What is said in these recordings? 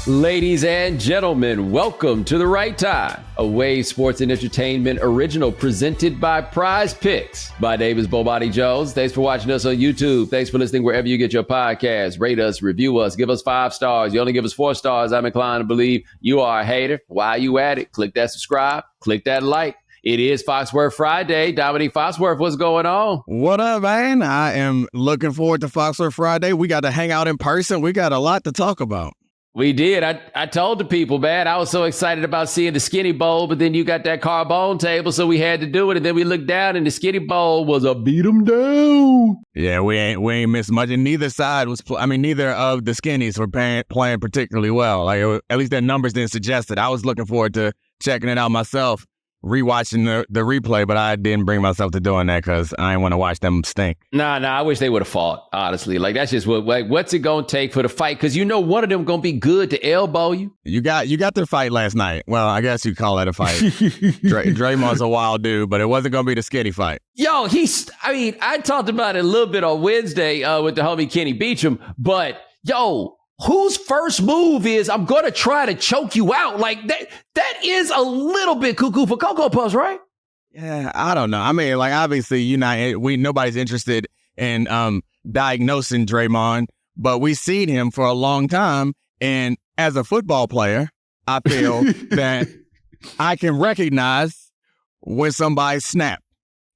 Ladies and gentlemen, welcome to The Right Time, a Wave Sports and Entertainment original presented by Prize Picks. My name is Bomani Jones. Thanks for watching us on YouTube. Thanks for listening wherever you get your podcasts. Rate us, review us, give us 5 stars. You only give us 4 stars, I'm inclined to believe you are a hater. While you at it, click that subscribe, click that like. It is Foxworth Friday. Domonique Foxworth, what's going on? What up, man? I am looking forward to Foxworth Friday. We got to hang out in person. We got a lot to talk about. We did. I told the people, man, I was so excited about seeing the Skinny Bowl, but then you got that Carbone table, so we had to do it. And then we looked down, and the Skinny Bowl was a beat 'em down. Yeah, we ain't missed much, and neither side was. Neither of the Skinnies were playing particularly well. Like at least their numbers didn't suggest it. I was looking forward to checking it out myself, rewatching the replay, but I didn't bring myself to doing that because I didn't want to watch them stink. Nah, I wish they would have fought, honestly. Like, that's just what's it going to take for the fight? Because you know one of them going to be good to elbow you. You got their fight last night. Well, I guess you call that a fight. Draymond's a wild dude, but it wasn't going to be the Skinny fight. Yo, I talked about it a little bit on Wednesday with the homie Kenny Beecham, but yo, whose first move is, I'm going to try to choke you out? Like, that is a little bit cuckoo for Cocoa Puffs, right? Yeah, I don't know. I mean, like, obviously, nobody's interested in diagnosing Draymond, but we've seen him for a long time. And as a football player, I feel that I can recognize when somebody snapped.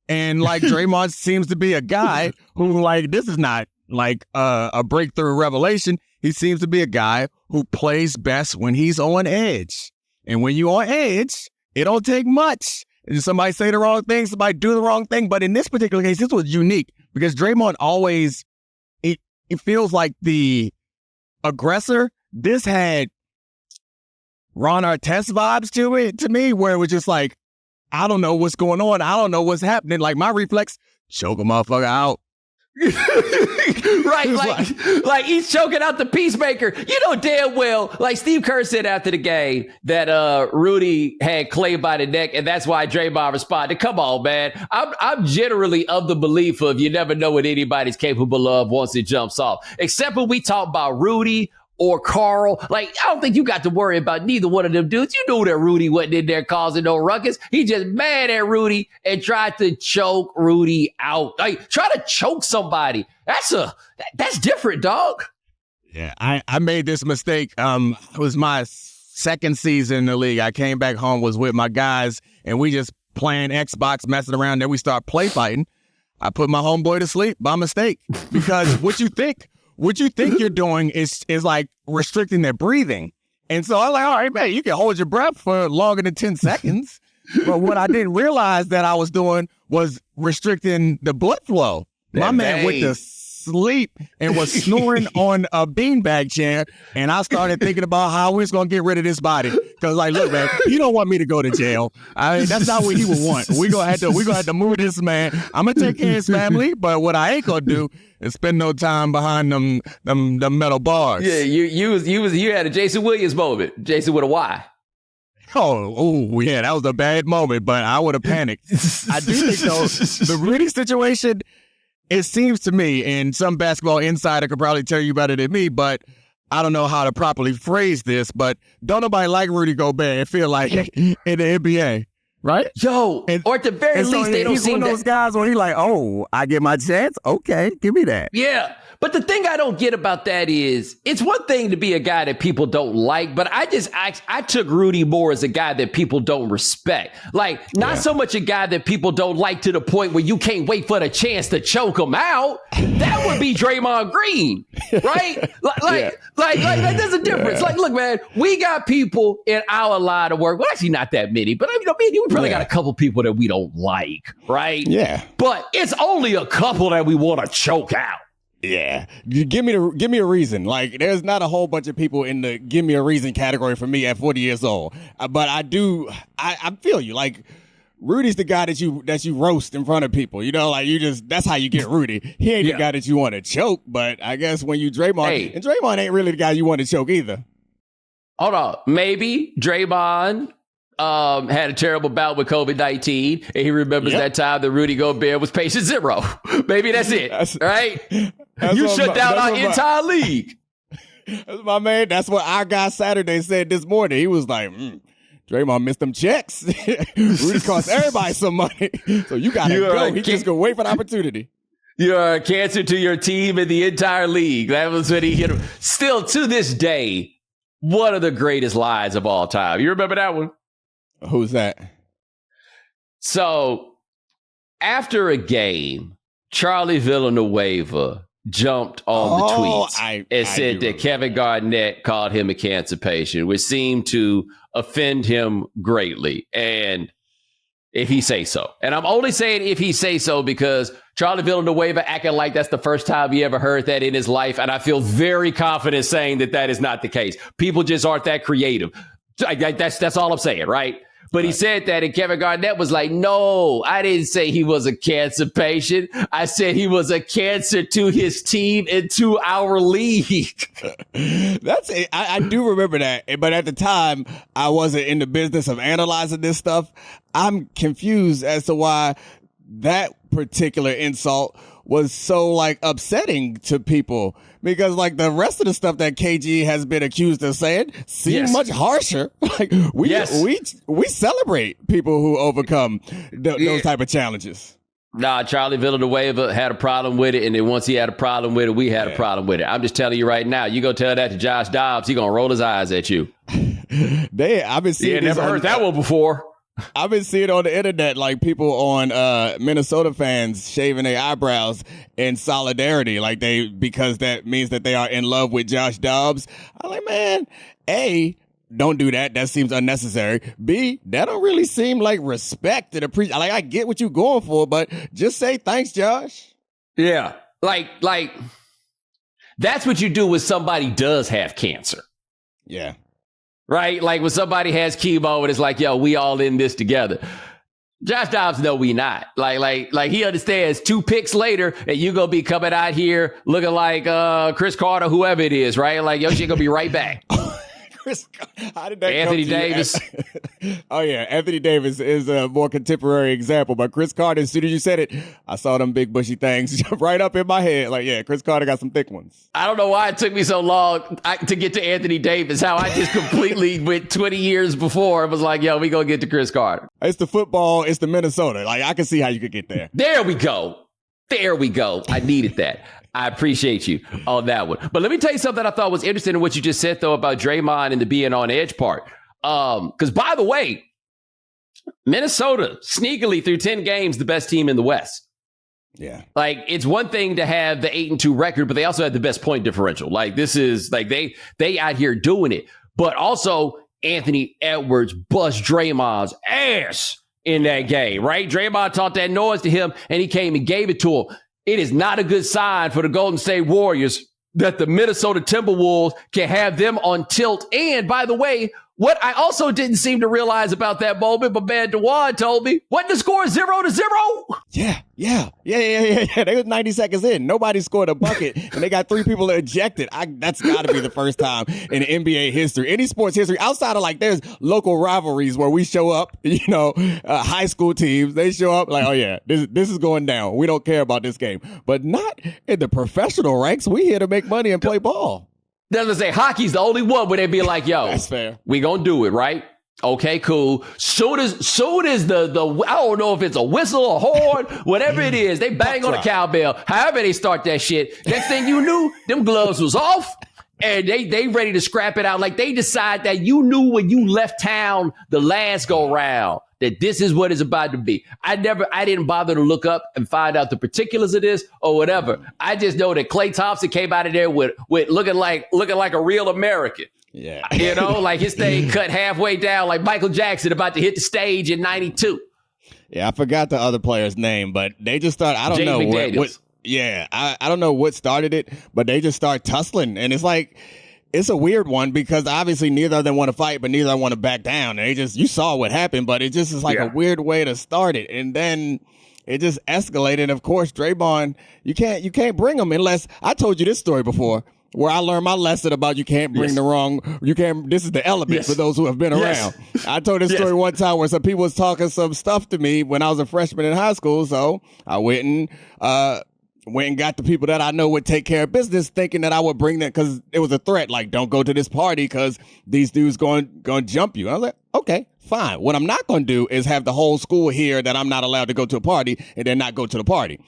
And, like, Draymond seems to be a guy who, like, this is not, like, a breakthrough revelation. He seems to be a guy who plays best when he's on edge. And when you're on edge, it don't take much. And somebody say the wrong thing, somebody do the wrong thing. But in this particular case, this was unique because Draymond always, it feels like the aggressor. This had Ron Artest vibes to me, where it was just like, I don't know what's going on. I don't know what's happening. Like, my reflex, choke a motherfucker out. Right, like he's choking out the peacemaker. You know damn well, like Steve Kerr said after the game that Rudy had Clay by the neck, and that's why Draymond responded. Come on, man. I'm generally of the belief of you never know what anybody's capable of once it jumps off. Except when we talk about Rudy or Carl. Like, I don't think you got to worry about neither one of them dudes. You knew that Rudy wasn't in there causing no ruckus. He just mad at Rudy and tried to choke Rudy out. Like, try to choke somebody. That's different, dog. Yeah, I made this mistake. It was my second season in the league. I came back home, was with my guys, and we just playing Xbox, messing around. Then we start play fighting. I put my homeboy to sleep by mistake because what you think you're doing is like restricting their breathing. And so I'm like, all right, man, you can hold your breath for longer than 10 seconds. But what I didn't realize that I was doing was restricting the blood flow. My man went to sleep and was snoring on a beanbag chair. And I started thinking about how we're going to get rid of this body. Because, like, look, man, you don't want me to go to jail. I mean, that's not what he would want. We're going to have to move this man. I'm going to take care of his family. But what I ain't going to do is spend no time behind them metal bars. Yeah, you had a Jason Williams moment. Jason with a Y. Oh, yeah, that was a bad moment, but I would have panicked. I do think, though, the Rudy situation, it seems to me, and some basketball insider could probably tell you better than me, but I don't know how to properly phrase this, but don't nobody like Rudy Gobert and feel like in the NBA, right? Yo, or at the very least, they don't he's seem one of those guys where he's like, oh, I get my chance? Okay, give me that. Yeah. But the thing I don't get about that is it's one thing to be a guy that people don't like, but I took Rudy more as a guy that people don't respect. Like, not so much a guy that people don't like to the point where you can't wait for the chance to choke him out. That would be Draymond Green, right? Like there's a difference. Like, look, man, we got people in our line of work. Well, actually not that many, but me and you, we probably got a couple people that we don't like, right? Yeah. But it's only a couple that we want to choke out. Yeah, give me a reason. Like, there's not a whole bunch of people in the give me a reason category for me at 40 years old. But I feel you. Like, Rudy's the guy that you roast in front of people. You know, like, that's how you get Rudy. He ain't the guy that you want to choke. But I guess when you Draymond, and Draymond ain't really the guy you want to choke either. Hold on, maybe Draymond had a terrible bout with COVID-19, and he remembers that time that Rudy Gobert was patient zero. Maybe that's it, right? You shut down our entire league. That's my man. That's what our guy Saturday said this morning. He was like, Draymond missed them checks. Rudy cost everybody some money. So you got to go. He just going to wait for the opportunity. You're a cancer to your team and the entire league. That was when he hit him. Still, to this day, one of the greatest lies of all time. You remember that one? Who's that? So, after a game, Charlie Villanueva jumped on the tweets and said that Kevin Garnett called him a cancer patient, which seemed to offend him greatly. And if he say so. And I'm only saying if he say so because Charlie Villanueva acting like that's the first time he ever heard that in his life. And I feel very confident saying that that is not the case. People just aren't that creative. That's all I'm saying, right? But he said that, and Kevin Garnett was like, no, I didn't say he was a cancer patient. I said he was a cancer to his team and to our league. That's it. I do remember that. But at the time, I wasn't in the business of analyzing this stuff. I'm confused as to why that particular insult was so like upsetting to people, because like the rest of the stuff that KG has been accused of saying seems much harsher. Like we celebrate people who overcome those type of challenges. Nah, Charlie Villanueva had a problem with it, and then once he had a problem with it, we had a problem with it. I'm just telling you right now, you go tell that to Josh Dobbs, he gonna roll his eyes at you. I've been seeing. Never heard that one before. I've been seeing on the internet, like people on Minnesota fans shaving their eyebrows in solidarity, like because that means that they are in love with Josh Dobbs. I'm like, man, A, don't do that. That seems unnecessary. B, that don't really seem like respect and appreciation. Like, I get what you're going for, but just say thanks, Josh. Yeah, like that's what you do when somebody does have cancer. Yeah. Right? Like when somebody has chemo and it's like, yo, we all in this together. Josh Dobbs, no, we not. Like he understands 2 picks later and you gonna be coming out here looking like Chris Carter, whoever it is, right? Like, yo, shit gonna be right back. How did that Anthony Davis? Oh, yeah. Anthony Davis is a more contemporary example. But Chris Carter, as soon as you said it, I saw them big bushy things jump right up in my head. Like, yeah, Chris Carter got some thick ones. I don't know why it took me so long to get to Anthony Davis. How I just completely went 20 years before. It was like, yo, we gonna get to Chris Carter. It's the football. It's the Minnesota. Like, I can see how you could get there. There we go. I needed that. I appreciate you on that one. But let me tell you something I thought was interesting in what you just said, though, about Draymond and the being on edge part. Because, by the way, Minnesota, sneakily through 10 games, the best team in the West. Yeah. Like, it's one thing to have the 8-2 record, but they also had the best point differential. Like, this is, like, they out here doing it. But also, Anthony Edwards bust Draymond's ass in that game, right? Draymond taught that noise to him, and he came and gave it to him. It is not a good sign for the Golden State Warriors that the Minnesota Timberwolves can have them on tilt. And by the way, what I also didn't seem to realize about that moment, but man, DeWan told me, what the score, 0-0? Yeah. They was 90 seconds in. Nobody scored a bucket, and they got 3 people ejected. That's got to be the first time in NBA history, any sports history, outside of like there's local rivalries where we show up, high school teams, they show up like, oh yeah, this is going down. We don't care about this game. But not in the professional ranks. We here to make money and play ball. Doesn't say hockey's the only one where they be like, yo, that's fair. We gonna do it, right? Okay, cool. Soon as the I don't know if it's a whistle, a horn, whatever it is, they bang on a cowbell. However they start that shit. Next thing you knew, them gloves was off. And they ready to scrap it out. Like they decide that you knew when you left town the last go round that this is what it's about to be. I didn't bother to look up and find out the particulars of this or whatever. I just know that Klay Thompson came out of there with looking like a real American. Yeah. Like his thing cut halfway down like Michael Jackson about to hit the stage in 92. Yeah, I forgot the other player's name, but they just started, I don't know what yeah, I don't know what started it, but they just start tussling. And it's like, it's a weird one because obviously neither of them want to fight, but neither of them want to back down. And you saw what happened, but it just is like a weird way to start it. And then it just escalated. And of course, Draymond, you can't bring him unless, I told you this story before where I learned my lesson about you can't bring this is the element for those who have been around. I told this story one time where some people was talking some stuff to me when I was a freshman in high school. So I went and, went and got the people that I know would take care of business, thinking that I would bring them because it was a threat. Like, don't go to this party because these dudes going to jump you. I was like, okay, fine. What I'm not going to do is have the whole school hear that I'm not allowed to go to a party and then not go to the party.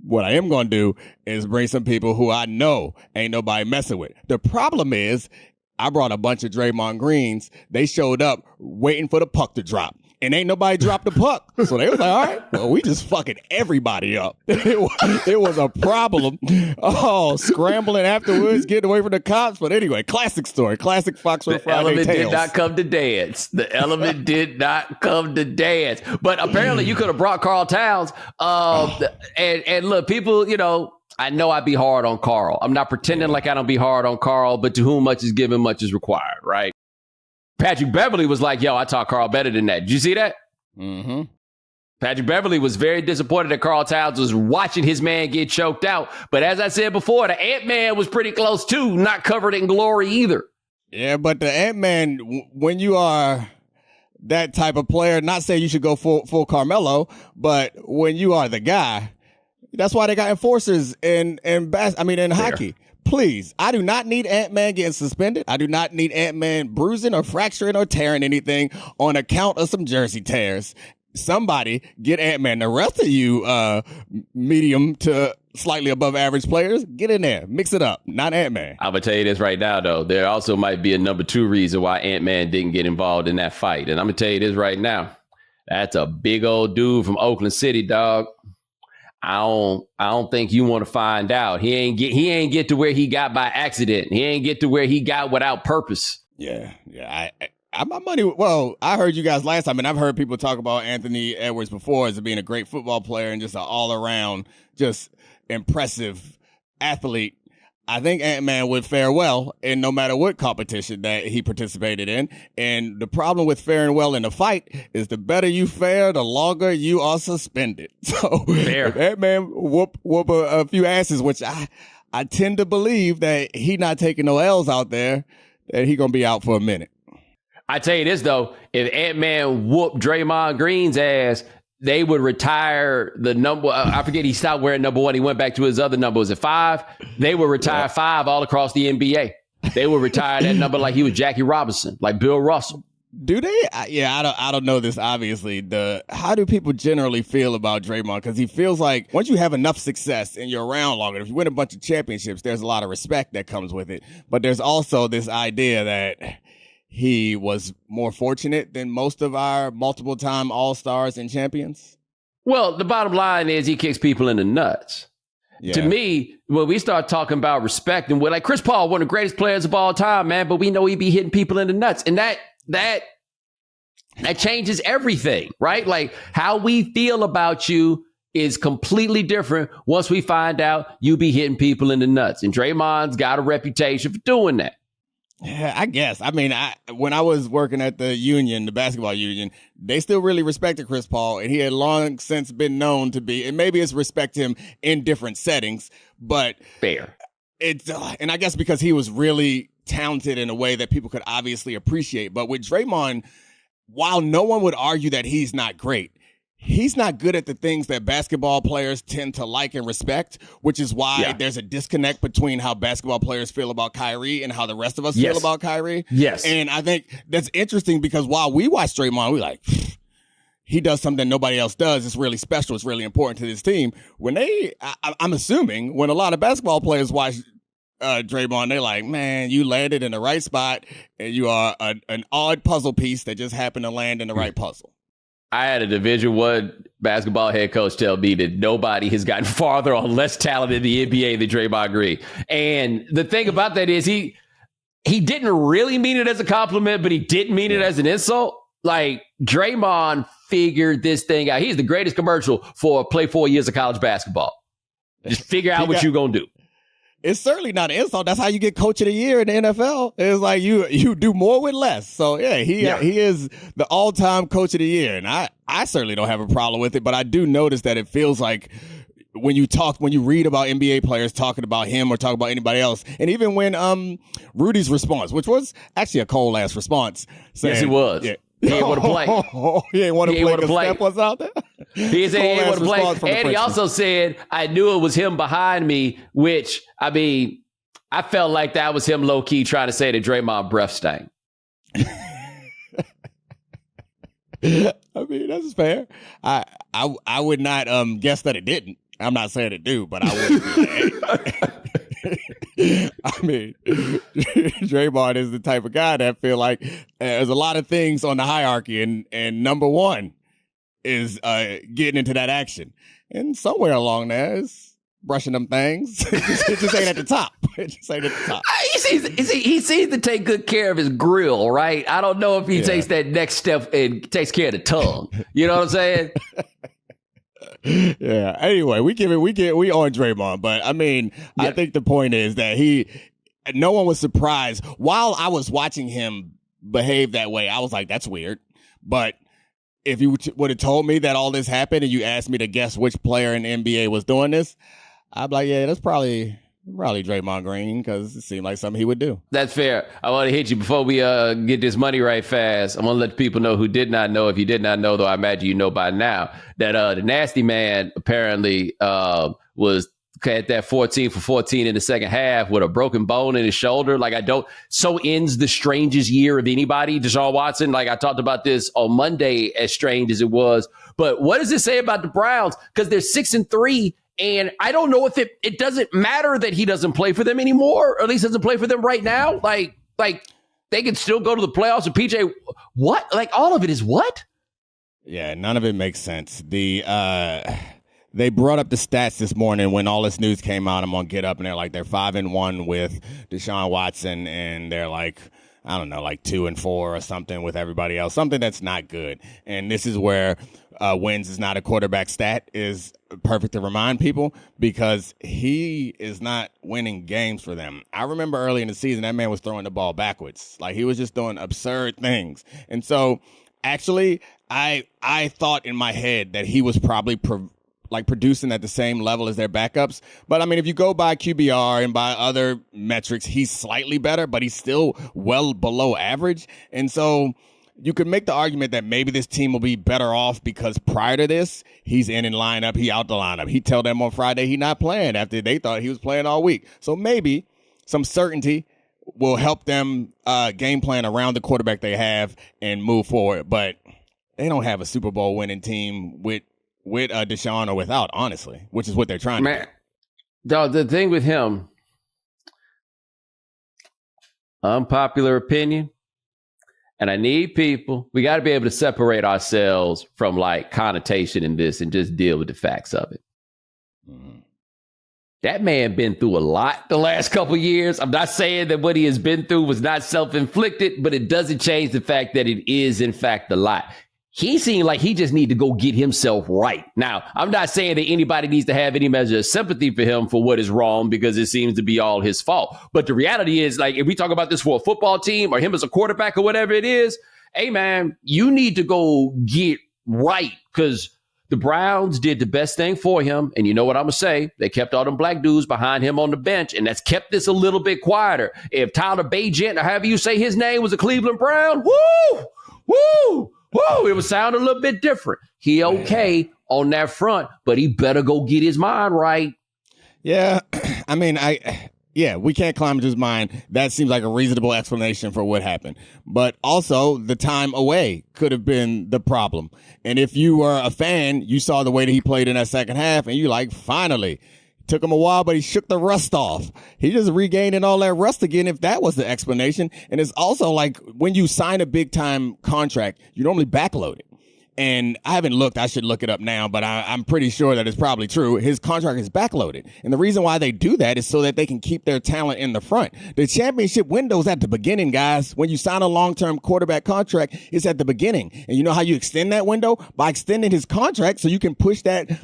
What I am going to do is bring some people who I know ain't nobody messing with. The problem is I brought a bunch of Draymond Greens. They showed up waiting for the puck to drop. And ain't nobody dropped the puck. So they was like, all right, well, we just fucking everybody up. It was a problem. Oh, scrambling afterwards, getting away from the cops. But anyway, classic story. Classic Foxworth Friday tales. The element did not come to dance. The element did not come to dance. But apparently you could have brought Karl Towns. And look, people, you know, I know I'd be hard on Karl. I'm not pretending like I don't be hard on Karl, but to whom much is given, much is required, right? Patrick Beverley was like, yo, I taught Karl better than that. Did you see that? Mm-hmm. Patrick Beverley was very disappointed that Karl Towns was watching his man get choked out. But as I said before, the Ant-Man was pretty close too, not covered in glory either. Yeah, but the Ant-Man, when you are that type of player, not saying you should go full Carmelo, but when you are the guy, that's why they got enforcers in hockey. Please, I do not need Ant-Man getting suspended. I do not need Ant-Man bruising or fracturing or tearing anything on account of some jersey tears. Somebody get Ant-Man. The rest of you medium to slightly above average players, get in there. Mix it up. Not Ant-Man. I'm going to tell you this right now, though. There also might be a number 2 reason why Ant-Man didn't get involved in that fight. And I'm going to tell you this right now. That's a big old dude from Oakland City, dog. I don't think you want to find out. He ain't get to where he got by accident. He ain't get to where he got without purpose. Yeah. My money. Well, I heard you guys last time, and I've heard people talk about Anthony Edwards before as being a great football player and just an all around, just impressive athlete. I think Ant-Man would fare well in no matter what competition that he participated in. And the problem with faring well in a fight is the better you fare, the longer you are suspended. So if Ant-Man whoop a few asses, which I tend to believe that he not taking no L's out there, that he going to be out for a minute. I tell you this, though, if Ant-Man whooped Draymond Green's ass, they would retire the number. I forget, he stopped wearing number 1. He went back to his other number. Was it 5? They would retire 5 all across the NBA. They would retire that number like he was Jackie Robinson, like Bill Russell. Do they? Yeah, I don't know this, obviously. How do people generally feel about Draymond? Because he feels like once you have enough success and you're around longer, if you win a bunch of championships, there's a lot of respect that comes with it. But there's also this idea that he was more fortunate than most of our multiple-time All-Stars and champions. Well, the bottom line is he kicks people in the nuts. Yeah. To me, when we start talking about respect, and we're like, Chris Paul, one of the greatest players of all time, man, but we know he be hitting people in the nuts. And that changes everything, right? Like, how we feel about you is completely different once we find out you be hitting people in the nuts. And Draymond's got a reputation for doing that. Yeah, I guess. I mean, when I was working at the union, the basketball union, they still really respected Chris Paul, and he had long since been known to be, and maybe it's respect him in different settings, but fair. And I guess because he was really talented in a way that people could obviously appreciate. But with Draymond, while no one would argue that he's not great, he's not good at the things that basketball players tend to like and respect, which is why there's a disconnect between how basketball players feel about Kyrie and how the rest of us feel about Kyrie. Yes. And I think that's interesting because while we watch Draymond, we're like, he does something nobody else does. It's really special. It's really important to this team. When I'm assuming when a lot of basketball players watch Draymond, they're like, man, you landed in the right spot and you are an odd puzzle piece that just happened to land in the right puzzle. I had a Division I basketball head coach tell me that nobody has gotten farther or less talented in the NBA than Draymond Green. And the thing about that is he didn't really mean it as a compliment, but he didn't mean it as an insult. Like, Draymond figured this thing out. He's the greatest commercial for play 4 years of college basketball. Just figure out what you're going to do. It's certainly not an insult. That's how you get coach of the year in the NFL. It's like you do more with less. So yeah, he is the all-time coach of the year. And I certainly don't have a problem with it, but I do notice that it feels like when you read about NBA players talking about him or talk about anybody else, and even when Rudy's response, which was actually a cold-ass response. Saying, yes, it was. Yeah, he ain't want to play. He ain't want to play because Steph was out there. He said he didn't want to play. And he also said, I knew it was him behind me, which, I mean, I felt like that was him low-key trying to say that Draymond breath stank. I mean, that's fair. I would not guess that it didn't. I'm not saying it do, but I would. I mean, Draymond is the type of guy that feel like there's a lot of things on the hierarchy, and number one is getting into that action. And somewhere along there is brushing them things. It just ain't at the top. It just ain't at the top. He seems to take good care of his grill, right? I don't know if he takes that next step and takes care of the tongue. You know what I'm saying? Yeah. Anyway, we on Draymond, but I mean, I think the point is that no one was surprised. While I was watching him behave that way, I was like, that's weird. But if you would have told me that all this happened and you asked me to guess which player in the NBA was doing this, I'd be like, yeah, that's probably Draymond Green, because it seemed like something he would do. That's fair. I want to hit you before we get this money right fast. I want to let people know who did not know. If you did not know, though, I imagine you know by now, that the nasty man apparently was at that 14 for 14 in the second half with a broken bone in his shoulder. So ends the strangest year of anybody, Deshaun Watson. Like, I talked about this on Monday, as strange as it was. But what does it say about the Browns? Because they're 6-3. And I don't know if it doesn't matter that he doesn't play for them anymore, or at least doesn't play for them right now. Like they can still go to the playoffs. And PJ, what? Like, all of it is what? Yeah, none of it makes sense. They brought up the stats this morning when all this news came out. I'm on Get Up, and they're like, they're 5-1 with Deshaun Watson, and they're like, I don't know, like 2-4 or something with everybody else. Something that's not good. And this is where wins is not a quarterback stat is perfect to remind people, because he is not winning games for them. I remember early in the season, that man was throwing the ball backwards. Like, he was just doing absurd things. And so actually, I thought in my head that he was probably producing at the same level as their backups. But I mean, if you go by QBR and by other metrics, he's slightly better, but he's still well below average. And so you could make the argument that maybe this team will be better off because prior to this, he's in lineup, he out the lineup. He tell them on Friday he not playing after they thought he was playing all week. So maybe some certainty will help them game plan around the quarterback they have and move forward. But they don't have a Super Bowl winning team with Deshaun or without, honestly, which is what they're trying to do. Dog, the thing with him, unpopular opinion, and I need people, we got to be able to separate ourselves from like connotation in this and just deal with the facts of it. Mm-hmm. That man been through a lot the last couple years. I'm not saying that what he has been through was not self-inflicted, but it doesn't change the fact that it is, in fact, a lot. He seemed like he just need to go get himself right. Now, I'm not saying that anybody needs to have any measure of sympathy for him for what is wrong, because it seems to be all his fault. But the reality is, like, if we talk about this for a football team or him as a quarterback or whatever it is, hey, man, you need to go get right, because the Browns did the best thing for him. And you know what I'm going to say? They kept all them black dudes behind him on the bench, and that's kept this a little bit quieter. If Tyler Bagent, or however you say his name, was a Cleveland Brown, woo! Whoa, it would sound a little bit different. He okay on that front, but he better go get his mind right. Yeah, I mean, we can't climb into his mind. That seems like a reasonable explanation for what happened. But also, the time away could have been the problem. And if you were a fan, you saw the way that he played in that second half, and you like, finally. Took him a while, but he shook the rust off. He just regaining all that rust again, if that was the explanation. And it's also like when you sign a big time contract, you normally backload it. And I haven't looked. I should look it up now, but I'm pretty sure that it's probably true. His contract is backloaded. And the reason why they do that is so that they can keep their talent in the front. The championship window's at the beginning, guys. When you sign a long-term quarterback contract, it's at the beginning. And you know how you extend that window? By extending his contract so you can push that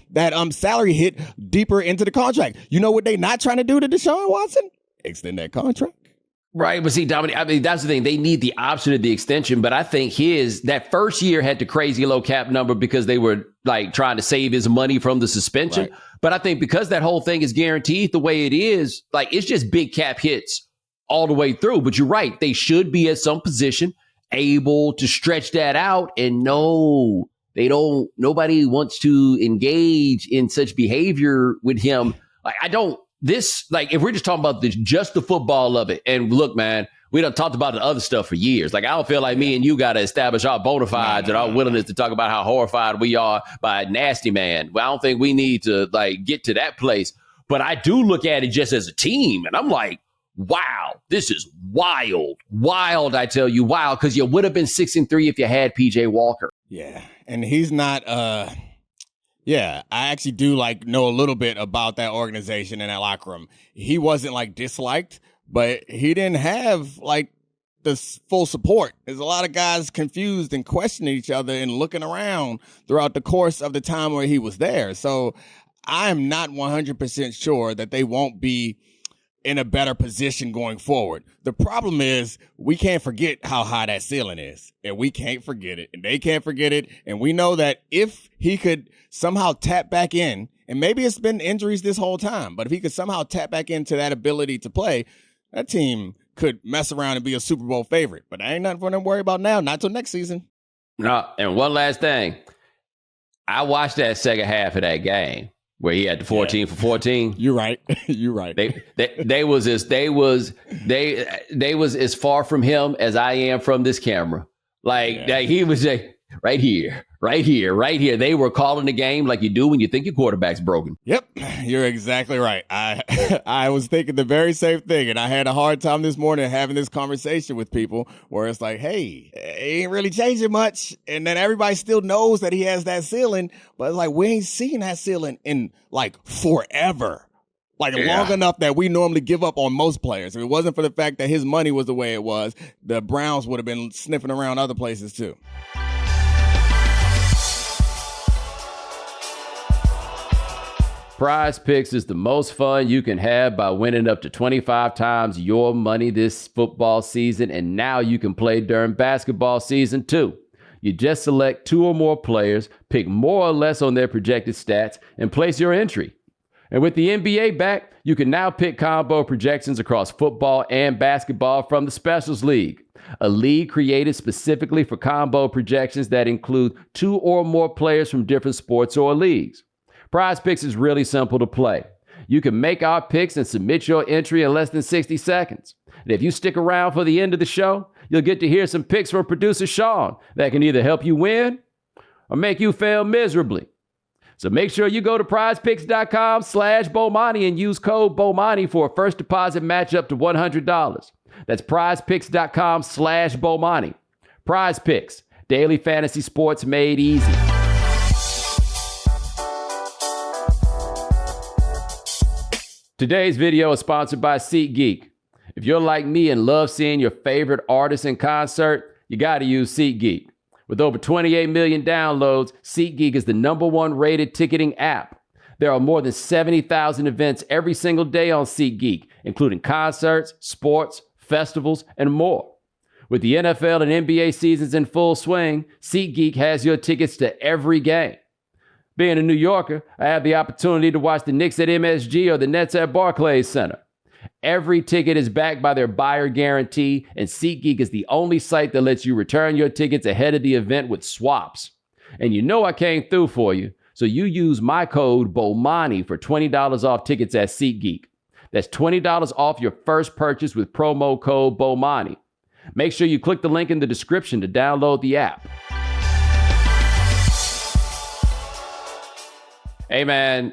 salary hit deeper into the contract. You know what they not trying to do to Deshaun Watson? Extend that contract. Right, but see, Domonique, I mean, that's the thing. They need the option of the extension, but I think that first year had the crazy low cap number because they were like trying to save his money from the suspension. Right. But I think because that whole thing is guaranteed the way it is, like, it's just big cap hits all the way through. But you're right, they should be at some position able to stretch that out and know nobody wants to engage in such behavior with him. Like, if we're just talking about just the football of it, and look, man, we done talked about the other stuff for years. Like, I don't feel like me and you got to establish our bona fides and our willingness to talk about how horrified we are by a nasty man. Well, I don't think we need to get to that place. But I do look at it just as a team, and I'm like, wow, this is wild. Wild, I tell you, wild, because you would have been 6-3 if you had PJ Walker. Yeah, and he's not I actually do know a little bit about that organization and that locker room. He wasn't disliked, but he didn't have the full support. There's a lot of guys confused and questioning each other and looking around throughout the course of the time where he was there. So I'm not 100% sure that they won't be in a better position going forward. The problem is we can't forget how high that ceiling is, and we can't forget it, and they can't forget it. And we know that if he could somehow tap back in, and maybe it's been injuries this whole time, but if he could somehow tap back into that ability to play, that team could mess around and be a Super Bowl favorite. But I ain't nothing for them to worry about now, not till next season. No, and one last thing. I watched that second half of that game where he had the 14 for 14. You're right. You're right. They was as far from him as I am from this camera. He was right here. They were calling the game like you do when you think your quarterback's broken. Yep, you're exactly right. I was thinking the very same thing, and I had a hard time this morning having this conversation with people where it's like, hey, he ain't really changing much, and then everybody still knows that he has that ceiling, but it's we ain't seen that ceiling in forever. Long enough that we normally give up on most players. If it wasn't for the fact that his money was the way it was, the Browns would have been sniffing around other places too. Prize Picks is the most fun you can have by winning up to 25 times your money this football season, and now you can play during basketball season too. You just select 2 or more players, pick more or less on their projected stats, and place your entry. And with the NBA back, you can now pick combo projections across football and basketball from the Specials League, a league created specifically for combo projections that include 2 or more players from different sports or leagues. Prize Picks is really simple to play. You can make our picks and submit your entry in less than 60 seconds. And if you stick around for the end of the show, you'll get to hear some picks from producer Sean that can either help you win or make you fail miserably. So make sure you go to prizepicks.com/Bomani and use code Bomani for a first deposit match up to $100. That's prizepicks.com/Bomani. Prize Picks, daily fantasy sports made easy. Today's video is sponsored by SeatGeek. If you're like me and love seeing your favorite artists in concert, you got to use SeatGeek. With over 28 million downloads, SeatGeek is the #1 rated ticketing app. There are more than 70,000 events every single day on SeatGeek, including concerts, sports, festivals, and more. With the NFL and NBA seasons in full swing, SeatGeek has your tickets to every game. Being a New Yorker, I have the opportunity to watch the Knicks at MSG or the Nets at Barclays Center. Every ticket is backed by their buyer guarantee, and SeatGeek is the only site that lets you return your tickets ahead of the event with swaps. And you know I came through for you, so you use my code Bomani for $20 off tickets at SeatGeek. That's $20 off your first purchase with promo code Bomani. Make sure you click the link in the description to download the app. Hey, man,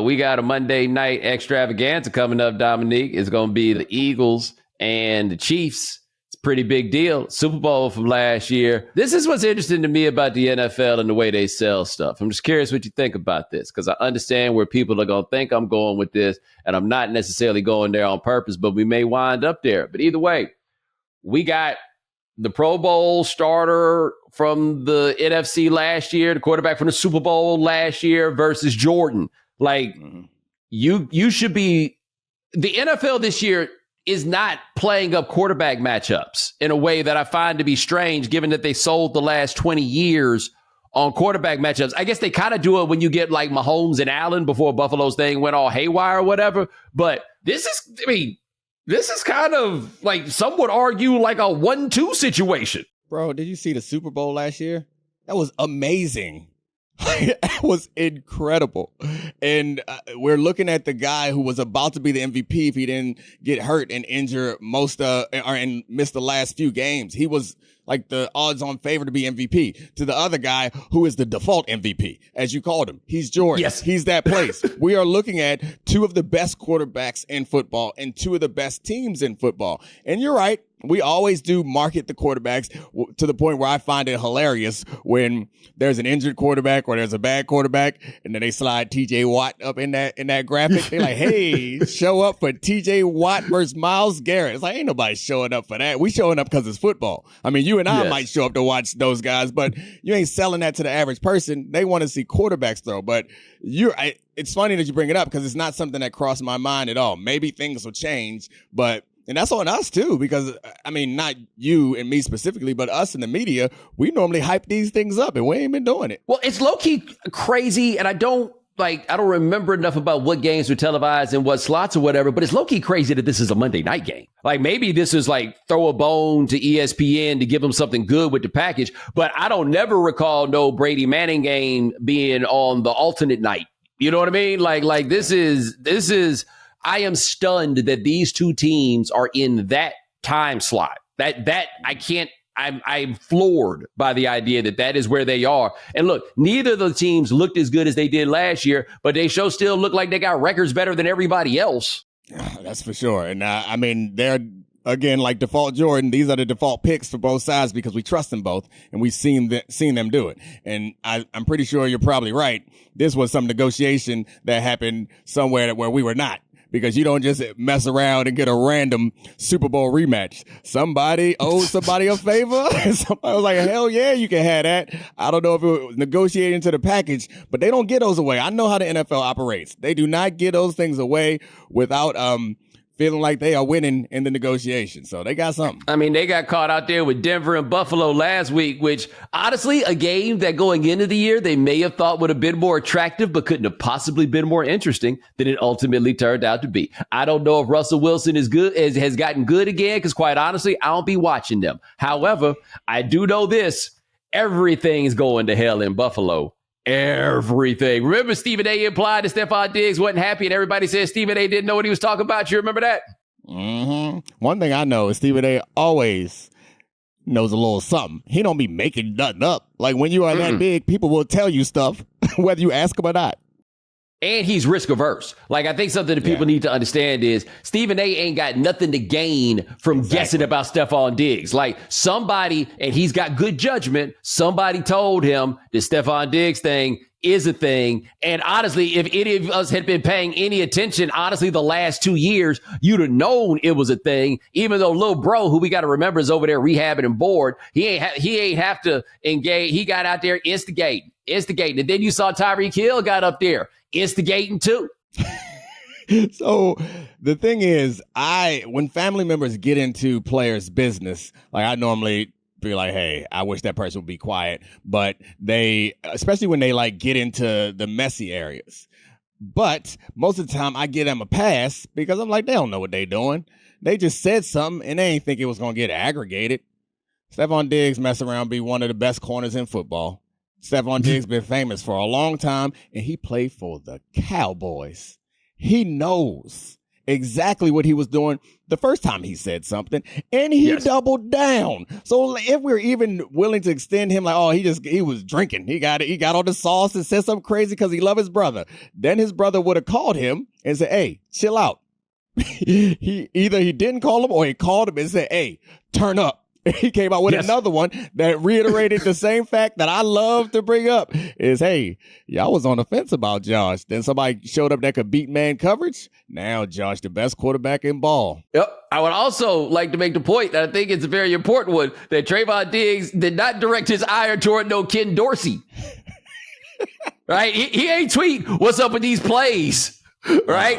we got a Monday night extravaganza coming up, Domonique. It's going to be the Eagles and the Chiefs. It's a pretty big deal. Super Bowl from last year. This is what's interesting to me about the NFL and the way they sell stuff. I'm just curious what you think about this, because I understand where people are going to think I'm going with this, and I'm not necessarily going there on purpose, but we may wind up there. But either way, we got the Pro Bowl starter from the NFC last year, the quarterback from the Super Bowl last year versus Jordan. You should be, the NFL this year is not playing up quarterback matchups in a way that I find to be strange, given that they sold the last 20 years on quarterback matchups. I guess they kind of do it when you get like Mahomes and Allen before Buffalo's thing went all haywire or whatever. But this is kind of like, some would argue, like a 1-2 situation. Bro, did you see the Super Bowl last year? That was amazing. That was incredible. And we're looking at the guy who was about to be the MVP if he didn't get hurt and injure and miss the last few games. He was like the odds-on favorite to be MVP, to the other guy who is the default MVP, as you called him. He's Jordan. Yes. He's that place. We are looking at two of the best quarterbacks in football and two of the best teams in football. And you're right. We always do market the quarterbacks to the point where I find it hilarious when there's an injured quarterback or there's a bad quarterback and then they slide TJ Watt up in that graphic. They're like, hey, show up for TJ Watt versus Myles Garrett. It's like, ain't nobody showing up for that. We showing up because it's football. I mean, you and I might show up to watch those guys, but you ain't selling that to the average person. They want to see quarterbacks throw, but it's funny that you bring it up because it's not something that crossed my mind at all. Maybe things will change, and that's on us too, because I mean, not you and me specifically, but us in the media, we normally hype these things up and we ain't been doing it. Well, it's low key crazy. And I don't remember enough about what games were televised and what slots or whatever, but it's low key crazy that this is a Monday night game. Like maybe this is like throw a bone to ESPN to give them something good with the package. But I don't never recall no Brady Manning game being on the alternate night. You know what I mean? Like this is, I am stunned that these two teams are in that time slot. That I can't. I'm floored by the idea that is where they are. And look, neither of the teams looked as good as they did last year, but they still look like they got records better than everybody else. That's for sure. And I mean, they're again like default Jordan. These are the default picks for both sides because we trust them both, and we've seen them do it. And I'm pretty sure you're probably right. This was some negotiation that happened somewhere where we were not. Because you don't just mess around and get a random Super Bowl rematch. Somebody owed somebody a favor. Somebody was like, hell yeah, you can have that. I don't know if it was negotiated into the package, but they don't get those away. I know how the NFL operates. They do not get those things away without feeling like they are winning in the negotiation. So they got something. I mean, they got caught out there with Denver and Buffalo last week, which honestly, a game that going into the year, they may have thought would have been more attractive, but couldn't have possibly been more interesting than it ultimately turned out to be. I don't know if Russell Wilson is good, has gotten good again, because quite honestly, I don't be watching them. However, I do know this, everything's going to hell in Buffalo. Everything. Remember Stephen A. implied that Stephon Diggs wasn't happy and everybody said Stephen A. didn't know what he was talking about. You remember that? Mm-hmm. One thing I know is Stephen A. always knows a little something. He don't be making nothing up. Like when you are that big, people will tell you stuff whether you ask them or not. And he's risk averse. Like, I think something that people need to understand is Stephen A. ain't got nothing to gain from guessing about Stephon Diggs. Like somebody, and he's got good judgment, somebody told him the Stephon Diggs thing is a thing. And honestly, if any of us had been paying any attention, honestly, the last 2 years, you'd have known it was a thing, even though little bro, who we got to remember is over there rehabbing and bored, he ain't have to engage. He got out there instigating. And then you saw Tyreek Hill got up there instigating too. So the thing is, when family members get into players' business, like I normally be like, hey, I wish that person would be quiet. But they, especially when they like get into the messy areas. But most of the time I give them a pass because I'm like, they don't know what they doing. They just said something and they ain't think it was going to get aggregated. Stephon Diggs mess around, be one of the best corners in football. Stephon Diggs been famous for a long time, and he played for the Cowboys. He knows exactly what he was doing the first time he said something, and he doubled down. So if we're even willing to extend him, like, oh, he was drinking. He got all the sauce and said something crazy because he loved his brother. Then his brother would have called him and said, hey, chill out. He didn't call him or he called him and said, hey, turn up. He came out with another one that reiterated the same fact that I love to bring up is, hey, y'all was on the fence about Josh. Then somebody showed up that could beat man coverage. Now Josh, the best quarterback in ball. Yep. I would also like to make the point that I think it's a very important one that Trayvon Diggs did not direct his ire toward no Ken Dorsey. Right? He ain't tweet, what's up with these plays? Right?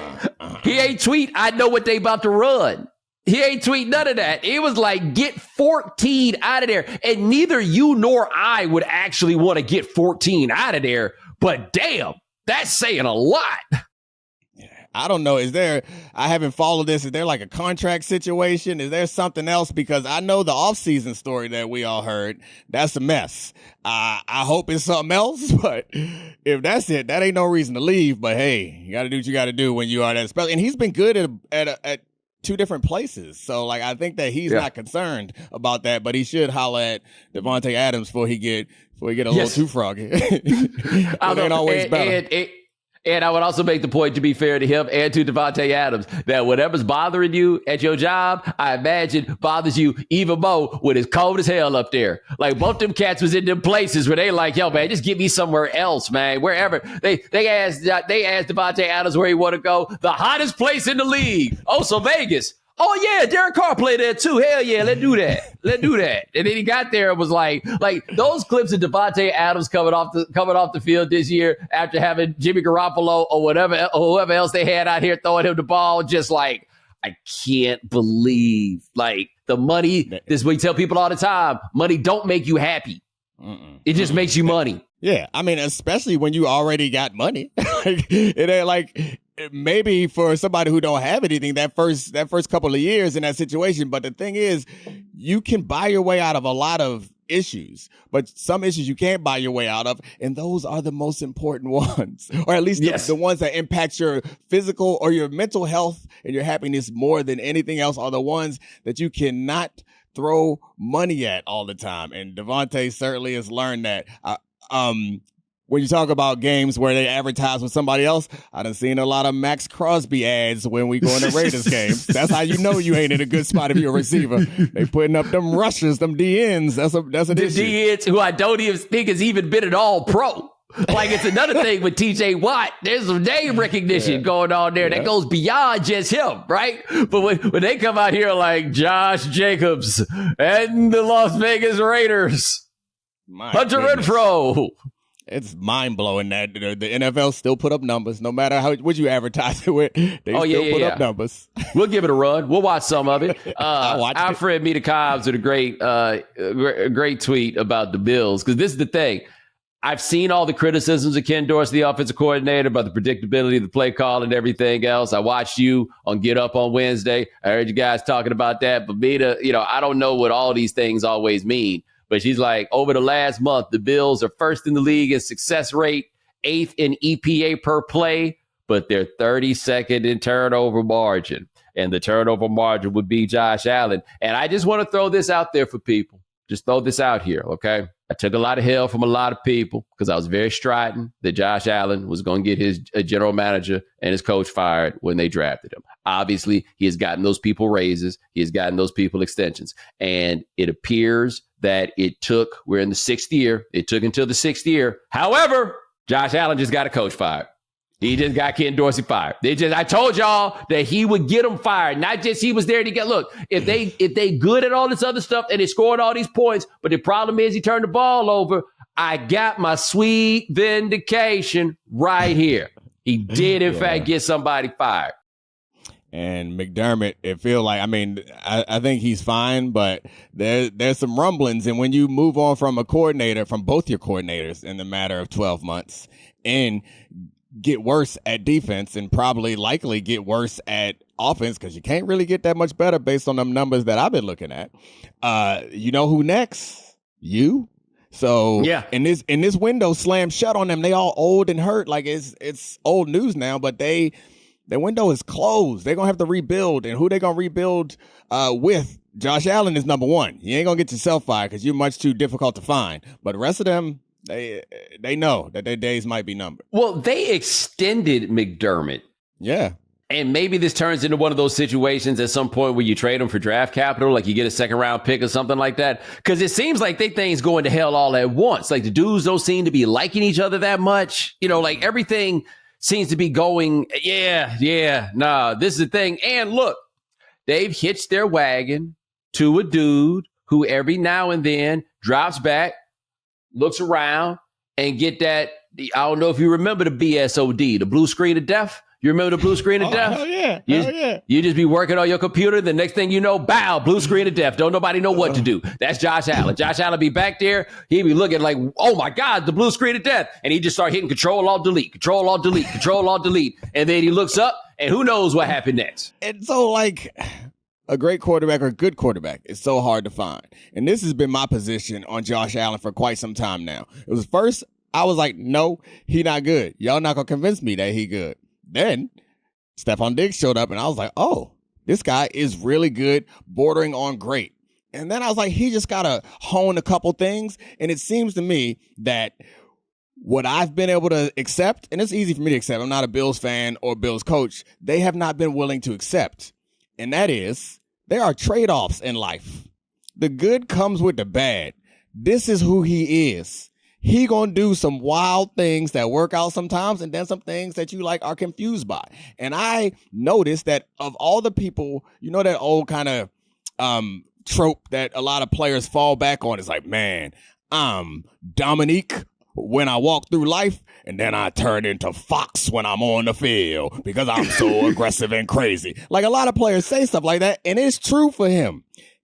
He ain't tweet, I know what they about to run. He ain't tweet none of that. It was like, get 14 out of there. And neither you nor I would actually want to get 14 out of there. But damn, that's saying a lot. Yeah, I don't know. I haven't followed this. Is there like a contract situation? Is there something else? Because I know the offseason story that we all heard. That's a mess. I hope it's something else, but if that's it, that ain't no reason to leave. But hey, you got to do what you got to do when you are that special. And he's been good at two different places. So like, I think that he's not concerned about that, but he should holler at Davante Adams before he get a little too froggy. It ain't always better. And I would also make the point, to be fair to him and to Davante Adams, that whatever's bothering you at your job, I imagine bothers you even more when it's cold as hell up there. Like, both them cats was in them places where they like, yo, man, just get me somewhere else, man. Wherever. They asked Davante Adams where he want to go. The hottest place in the league. Oh, so Vegas. Oh, yeah, Derek Carr played there, too. Hell yeah, let's do that. And then he got there and was like those clips of Davante Adams coming off the field this year after having Jimmy Garoppolo or whoever else they had out here throwing him the ball, just like, I can't believe, like, the money. This is what we tell people all the time. Money don't make you happy. It just makes you money. Yeah, I mean, especially when you already got money. It ain't like, maybe for somebody who don't have anything that first couple of years in that situation. But the thing is, you can buy your way out of a lot of issues, but some issues you can't buy your way out of. And those are the most important ones, or at least the ones that impact your physical or your mental health and your happiness more than anything else, are the ones that you cannot throw money at all the time. And Davante certainly has learned that. When you talk about games where they advertise with somebody else, I done seen a lot of Max Crosby ads when we go into Raiders games. That's how you know you ain't in a good spot if you're a receiver. They putting up them rushers, them DNs. That's an issue. The DNs who I don't even think has even been an all-pro. Like, it's another thing with TJ Watt. There's some name recognition going on there that goes beyond just him, right? But when they come out here like Josh Jacobs and the Las Vegas Raiders, Hunter Renfrow. It's mind-blowing that the NFL still put up numbers, no matter what you advertise it with. They still put up numbers. We'll give it a run. We'll watch some of it. Our friend Mita Cobbs did a great tweet about the Bills, because this is the thing. I've seen all the criticisms of Ken Dorsey, the offensive coordinator, about the predictability of the play call and everything else. I watched you on Get Up on Wednesday. I heard you guys talking about that. But Mita, I don't know what all these things always mean. But she's like, over the last month, the Bills are first in the league in success rate, 8th in EPA per play, but they're 32nd in turnover margin. And the turnover margin would be Josh Allen. And I just want to throw this out there for people. Just throw this out here, okay? I took a lot of hell from a lot of people because I was very strident that Josh Allen was going to get his general manager and his coach fired when they drafted him. Obviously, he has gotten those people raises. He has gotten those people extensions. And it appears that we're in the 6th year. It took until the 6th year. However, Josh Allen just got a coach fired. He just got Ken Dorsey fired. I told y'all that he would get him fired. Not just he was there to get, look, if they good at all this other stuff and they scored all these points, but the problem is he turned the ball over, I got my sweet vindication right here. He did, in fact, get somebody fired. And McDermott, it feel like, I think he's fine, but there's some rumblings. And when you move on from a coordinator, from both your coordinators in the matter of 12 months, and get worse at defense and probably likely get worse at offense, because you can't really get that much better based on them numbers that I've been looking at. You know who next? You. So in this window slammed shut on them. They all old and hurt. Like, it's old news now, but their window is closed. They're gonna have to rebuild, and who they gonna rebuild with? Josh Allen is number one. You ain't gonna get yourself fired because you're much too difficult to find. But the rest of them, they know that their days might be numbered. Well, they extended McDermott. Yeah. And maybe this turns into one of those situations at some point where you trade him for draft capital, like you get a 2nd round pick or something like that. Because it seems like they things going to hell all at once. Like, the dudes don't seem to be liking each other that much. Like, everything seems to be going, this is the thing. And look, they've hitched their wagon to a dude who every now and then drops back, looks around, and get that. I don't know if you remember the BSOD, the blue screen of death. You remember the blue screen of death? Hell yeah. You just be working on your computer. The next thing you know, bow, blue screen of death. Don't nobody know what to do. That's Josh Allen. Josh Allen be back there. He'd be looking like, oh my God, the blue screen of death. And he just start hitting Control-Alt-Delete, Control-Alt-Delete, Control-Alt-Delete. And then he looks up And who knows what happened next? And so, like, a great quarterback or a good quarterback is so hard to find. And this has been my position on Josh Allen for quite some time now. It was first, I was like, no, he not good. Y'all not going to convince me that he good. Then Stephon Diggs showed up and I was like, oh, this guy is really good, bordering on great. And then I was like, he just got to hone a couple things. And it seems to me that what I've been able to accept, and it's easy for me to accept, I'm not a Bills fan or Bills coach, they have not been willing to accept. And that is, there are trade-offs in life. The good comes with the bad. This is who he is. He gonna do some wild things that work out sometimes, and then some things that you like are confused by. And I noticed that of all the people, you know, that old kind of trope that a lot of players fall back on is like, man, I'm Domonique when I walk through life, and then I turn into Fox when I'm on the field because I'm so aggressive and crazy. Like, a lot of players say stuff like that, and it's true for him.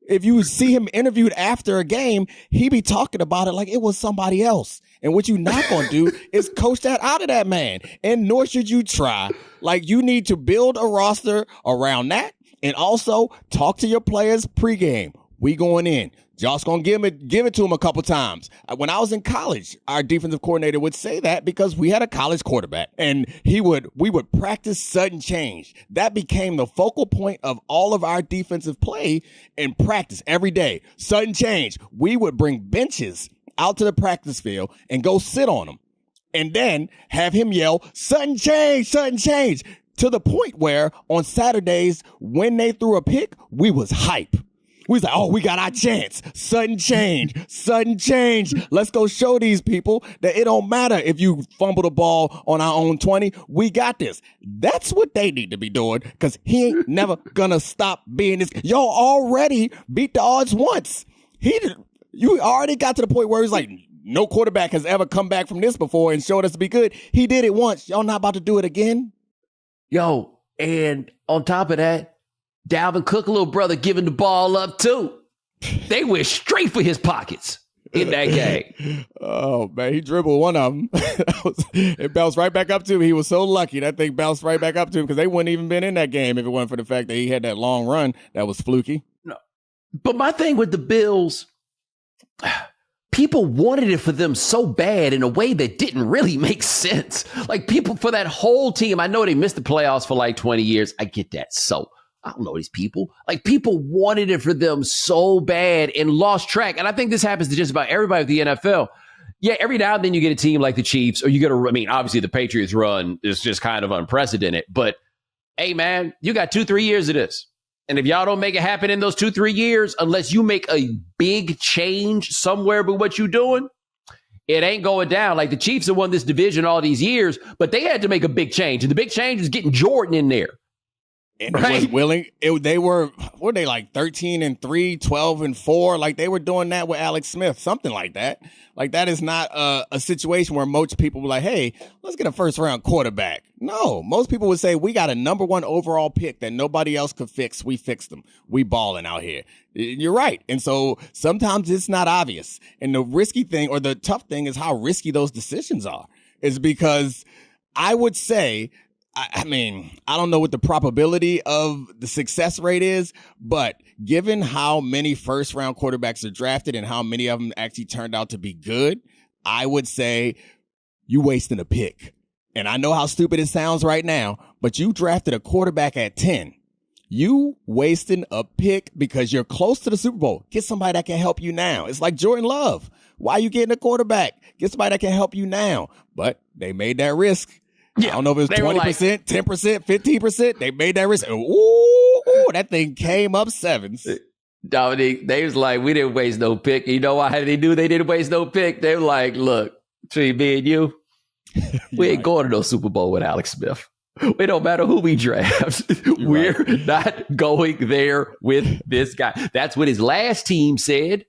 If you see him interviewed after a game, he be talking about it like it was somebody else. And what you not going to do is coach that out of that man. And nor should you try. Like, you need to build a roster around that, and also talk to your players pregame. We going in. Josh gonna give it to him a couple times. When I was in college, our defensive coordinator would say that because we had a college quarterback, and we would practice sudden change. That became the focal point of all of our defensive play in practice every day. Sudden change. We would bring benches out to the practice field and go sit on them, and then have him yell, "Sudden change, sudden change," to the point where on Saturdays when they threw a pick, we was hype. We was like, oh, we got our chance. Sudden change. Sudden change. Let's go show these people that it don't matter if you fumble the ball on our own 20. We got this. That's what they need to be doing, because he ain't never gonna stop being this. Y'all already beat the odds once. You already got to the point where he's like, no quarterback has ever come back from this before and showed us to be good. He did it once. Y'all not about to do it again? Yo, and on top of that, Dalvin Cook, little brother, giving the ball up too. They went straight for his pockets in that game. Oh, man, he dribbled one of them. It bounced right back up to him. He was so lucky that thing bounced right back up to him, because they wouldn't even been in that game if it wasn't for the fact that he had that long run that was fluky. No, but my thing with the Bills, people wanted it for them so bad in a way that didn't really make sense. Like, people for that whole team, I know they missed the playoffs for like 20 years. I get that. So I don't know these people. Like, people wanted it for them so bad and lost track. And I think this happens to just about everybody with the NFL. Yeah, every now and then you get a team like the Chiefs, or you get obviously the Patriots run is just kind of unprecedented. But hey, man, you got 2-3 years of this. And if y'all don't make it happen in those 2-3 years, unless you make a big change somewhere with what you're doing, it ain't going down. Like, the Chiefs have won this division all these years, but they had to make a big change. And the big change is getting Jordan in there. And right? Was willing. They were like 13-3, 12-4. Like, they were doing that with Alex Smith, something like that. Like, that is not a situation where most people were like, hey, let's get a first round quarterback. No, most people would say, we got a number 1 overall pick that nobody else could fix. We fixed them. We balling out here. You're right. And so sometimes it's not obvious. And the risky thing, or the tough thing, is how risky those decisions are. Is because I would say, I mean, I don't know what the probability of the success rate is, but given how many first round quarterbacks are drafted and how many of them actually turned out to be good, I would say you wasting a pick. And I know how stupid it sounds right now, but you drafted a quarterback at 10. You wasting a pick because you're close to the Super Bowl. Get somebody that can help you now. It's like Jordan Love. Why are you getting a quarterback? Get somebody that can help you now. But they made that risk. Yeah, I don't know if it was 20%, 10%, 15%. They made that risk. Ooh, that thing came up 7s. Dominique, they was like, we didn't waste no pick. You know why they do? They didn't waste no pick. They were like, look, between me and you, we ain't going to no Super Bowl with Alex Smith. It don't matter who we draft. We're not going there with this guy. That's what his last team said.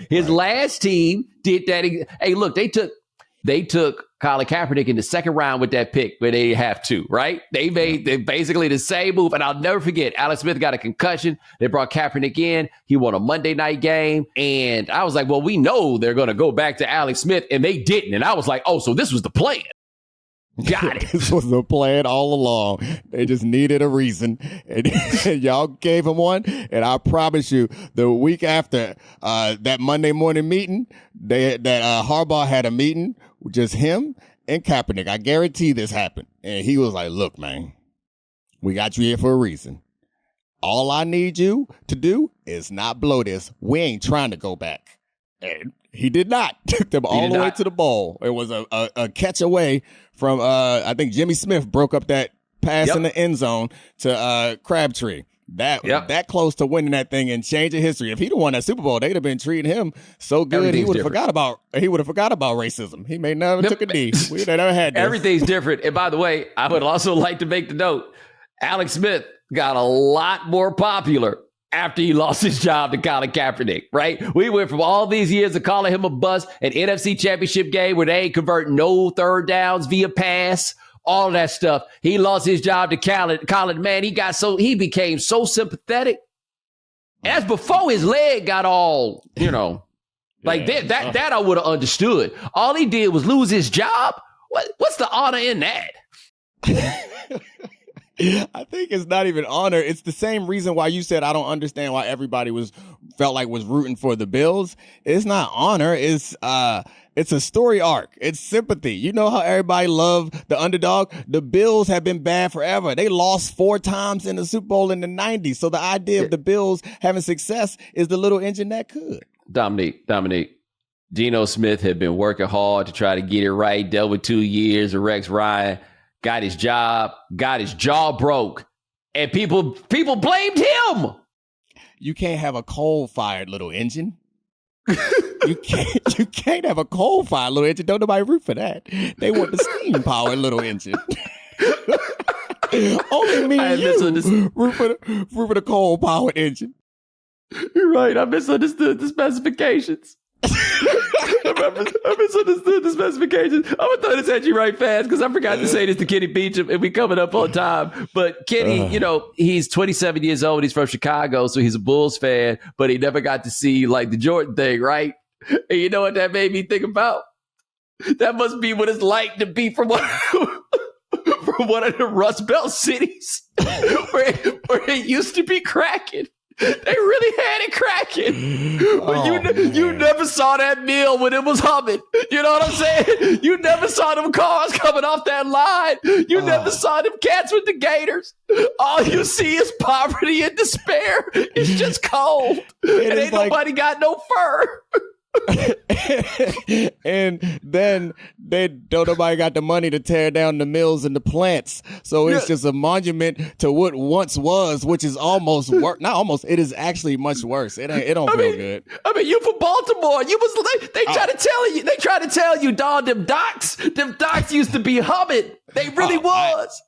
His last team did that. Hey, look, they took Colin Kaepernick in the second round with that pick, but they didn't have to, right? They made basically the same move. And I'll never forget, Alex Smith got a concussion. They brought Kaepernick in. He won a Monday night game. And I was like, well, we know they're going to go back to Alex Smith. And they didn't. And I was like, oh, so this was the plan. Got it. This was the plan all along. They just needed a reason, and y'all gave him one. And I promise you, the week after that Monday morning meeting, Harbaugh had a meeting with just him and Kaepernick. I guarantee this happened. And he was like, look, man, we got you here for a reason. All I need you to do is not blow this. We ain't trying to go back. And he did not. Took them all the way to the bowl. It was a catch away from, I think Jimmy Smith broke up that pass in the end zone to Crabtree. That close to winning that thing and changing history. If he'd have won that Super Bowl, they'd have been treating him so good. He would have forgot about racism. He may never took a knee. We'd never had this. Everything's different. And by the way, I would also like to make the note, Alex Smith got a lot more popular after he lost his job to Colin Kaepernick, right? We went from all these years of calling him a bust, an NFC championship game where they ain't converting no third downs via pass, all of that stuff. He lost his job to Colin. Man, he became so sympathetic. That's before his leg got all, like that I would have understood. All he did was lose his job. What's the honor in that? I think it's not even honor. It's the same reason why you said I don't understand why everybody felt like was rooting for the Bills. It's not honor. It's a story arc. It's sympathy. You know how everybody loved the underdog? The Bills have been bad forever. They lost 4 times in the Super Bowl in the 90s. So the idea of the Bills having success is the little engine that could. Domonique. Geno Smith had been working hard to try to get it right, dealt with 2 years of Rex Ryan. Got his job, got his jaw broke, and people blamed him. You can't have a coal-fired little engine. You can't have a coal-fired little engine. Don't nobody root for that. They want the steam-powered little engine. Only me and you root for the coal-powered engine. You're right. I misunderstood the specifications. I misunderstood the specifications. I'm going to throw this at you right fast because I forgot to say this to Kenny Beecham and we coming up on time. But Kenny, he's 27 years old. He's from Chicago, so he's a Bulls fan, but he never got to see like the Jordan thing, right? And you know what that made me think about? That must be what it's like to be from one of the Rust Belt cities where it used to be cracking. They really had it cracking. You never saw that mill when it was humming. You know what I'm saying? You never saw them cars coming off that line. You never saw them cats with the gators. All you see is poverty and despair. It's just cold. And ain't nobody got no fur. And then nobody got the money to tear down the mills and the plants, so it's just a monument to what once was, which is almost not almost. It is actually much worse. It don't feel good. I mean, you from Baltimore. They try to tell you. They try to tell you, dog. Them docks used to be humming. They really was.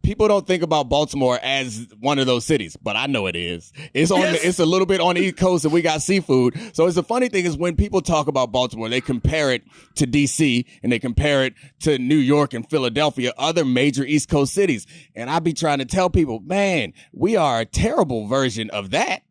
People don't think about Baltimore as one of those cities, but I know it is. It's it's a little bit on the East Coast and we got seafood. So it's the funny thing is when people talk about Baltimore, they compare it to DC and they compare it to New York and Philadelphia, other major East Coast cities. And I be trying to tell people, man, we are a terrible version of that.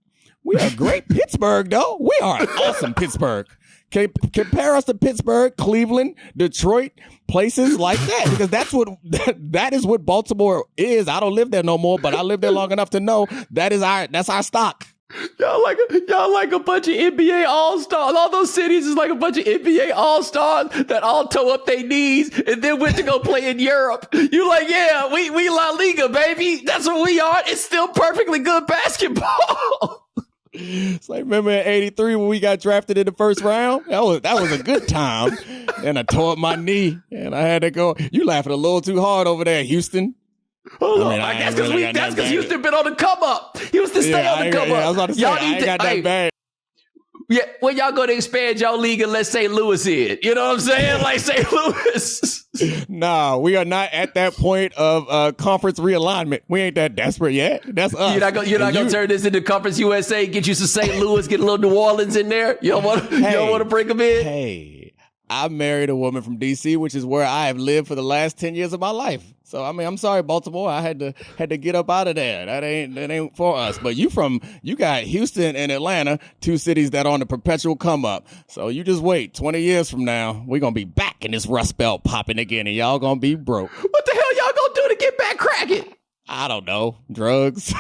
We are great Pittsburgh, though. We are an awesome Pittsburgh. Compare us to Pittsburgh, Cleveland, Detroit, places like that, because that is what Baltimore is. I don't live there no more, but I lived there long enough to know that's our stock. Y'all like a bunch of NBA All-Stars. All those cities is like a bunch of NBA All-Stars that all toe up their knees and then went to go play in Europe. You like, yeah, we La Liga, baby. That's what we are. It's still perfectly good basketball. It's like, remember in '83 when we got drafted in the first round? That was a good time. And I tore up my knee and I had to go. You laughing a little too hard over there, Houston. I guess because Houston been on the come up. Houston stay on the come up. I was about to say, I ain't got that bad. Yeah, when y'all go to expand y'all league and let St. Louis in. You know what I'm saying? Like St. Louis. Nah, we are not at that point of conference realignment. We ain't that desperate yet. That's us. You're not gonna turn this into Conference USA, get you some St. Louis, get a little New Orleans in there. You don't want to bring them in? Hey, I married a woman from D.C., which is where I have lived for the last 10 years of my life. So, I mean, I'm sorry, Baltimore. I had to get up out of there. That ain't for us. But you got Houston and Atlanta, two cities that are on the perpetual come up. So you just wait. 20 years from now, we're going to be back in this Rust Belt popping again, and y'all going to be broke. What the hell y'all going to do to get back cracking? I don't know. Drugs?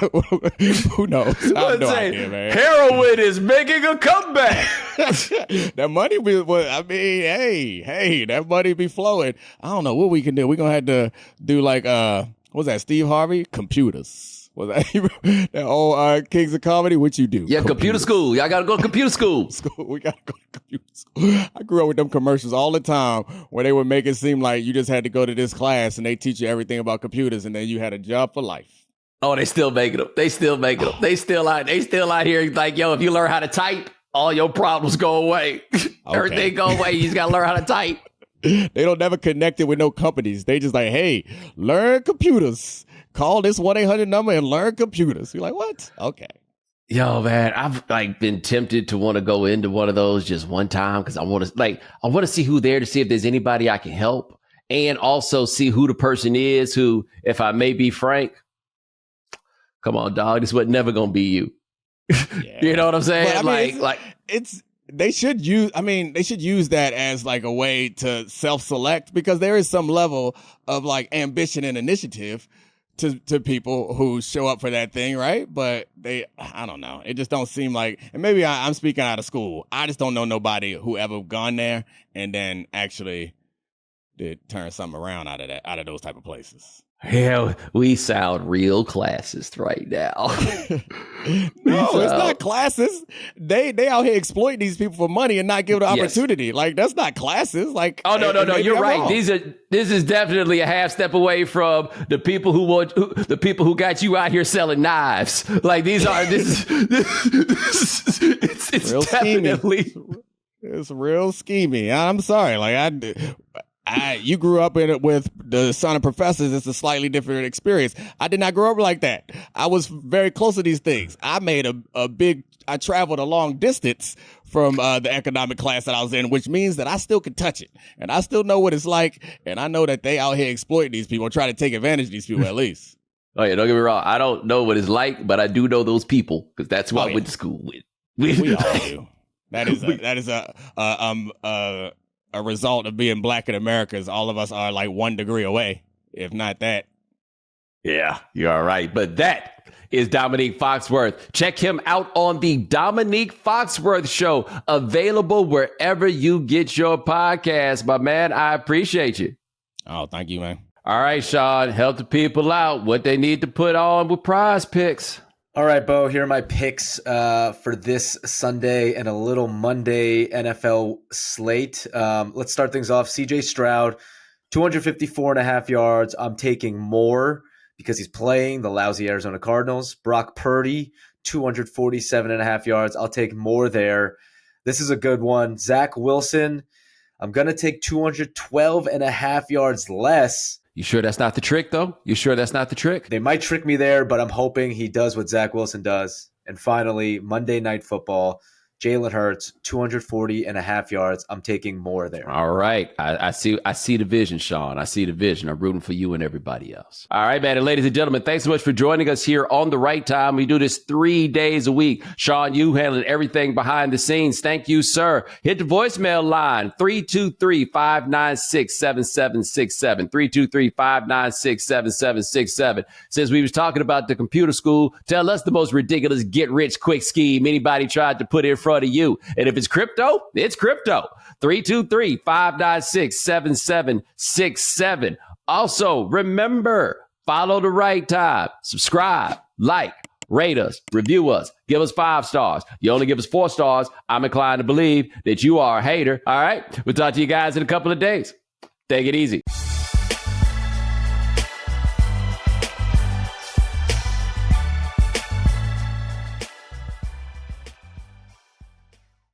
Who knows? I have no idea, man. Heroin is making a comeback. That money be, I mean, hey, that money be flowing. I don't know what we can do. We're going to have to do like, what's that, Steve Harvey? Computers. Was that that old Kings of Comedy? What you do? Yeah, computer school. Y'all got to go to computer school. We got to go to computer school. I grew up with them commercials all the time where they would make it seem like you just had to go to this class and they teach you everything about computers and then you had a job for life. Oh, they still making them. They still making them. They still out here like, yo, if you learn how to type, all your problems go away. Okay. Everything go away. You just got to learn how to type. They don't never connect it with no companies. They just like, hey, learn computers. Call this 1-800 number and learn computers. You're like, what? Okay. Yo, man, I've like been tempted to want to go into one of those just one time because I want to see who there to see if there's anybody I can help and also see who the person is who, if I may be frank, come on, dog, this was never gonna be you. Yeah. You know what I'm saying? But, they should use that as like a way to self-select because there is some level of like ambition and initiative to people who show up for that thing, right? But I don't know. It just don't seem like, and maybe I'm speaking out of school. I just don't know nobody who ever gone there and then actually did turn something around out of those type of places. Yeah, we sound real classist right now. No, it's not classist. They out here exploiting these people for money and not giving the opportunity. Yes. Like that's not classist. Like no, you're right. Wrong. This is definitely a half step away from the people who got you out here selling knives. Like it's real definitely scheming. It's real scheming. I'm sorry. Like you grew up in it with the Son of Professors. It's a slightly different experience. I did not grow up like that. I was very close to these things. I made I traveled a long distance from the economic class that I was in, which means that I still can touch it. And I still know what it's like. And I know that they out here exploiting these people, try to take advantage of these people at least. Oh, yeah, don't get me wrong. I don't know what it's like, but I do know those people because that's who I went to school with. We all do. That is a result of being black in America is all of us are like 1 degree away, if not that. Yeah, you're all right. But that is Domonique Foxworth. Check him out on the Domonique Foxworth Show, available wherever you get your podcast. My man, I appreciate you. Oh, thank you, man. All right, Sean, help the people out. What they need to put on with Prize Picks. All right, Bo, here are my picks for this Sunday and a little Monday NFL slate. Let's start things off. C.J. Stroud, 254.5 yards. I'm taking more because he's playing the lousy Arizona Cardinals. Brock Purdy, 247.5 yards. I'll take more there. This is a good one. Zach Wilson, I'm going to take 212.5 yards less. You sure that's not the trick, though? You sure that's not the trick? They might trick me there, but I'm hoping he does what Zach Wilson does. And finally, Monday Night Football, Jalen Hurts, 240.5 yards. I'm taking more there. All right. I see the vision, Sean. I see the vision. I'm rooting for you and everybody else. All right, man. And ladies and gentlemen, thanks so much for joining us here on The Right Time. We do this 3 days a week. Sean, you handling everything behind the scenes. Thank you, sir. Hit the voicemail line, 323-596-7767. 323-596-7767. Since we was talking about the computer school, tell us the most ridiculous get-rich-quick scheme anybody tried to put in front of you. And if it's crypto, it's crypto. 323-596-7767. Also, remember, follow The Right Time. Subscribe, like, rate us, review us, give us 5 stars. You only give us 4 stars, I'm inclined to believe that you are a hater. All right? We'll talk to you guys in a couple of days. Take it easy.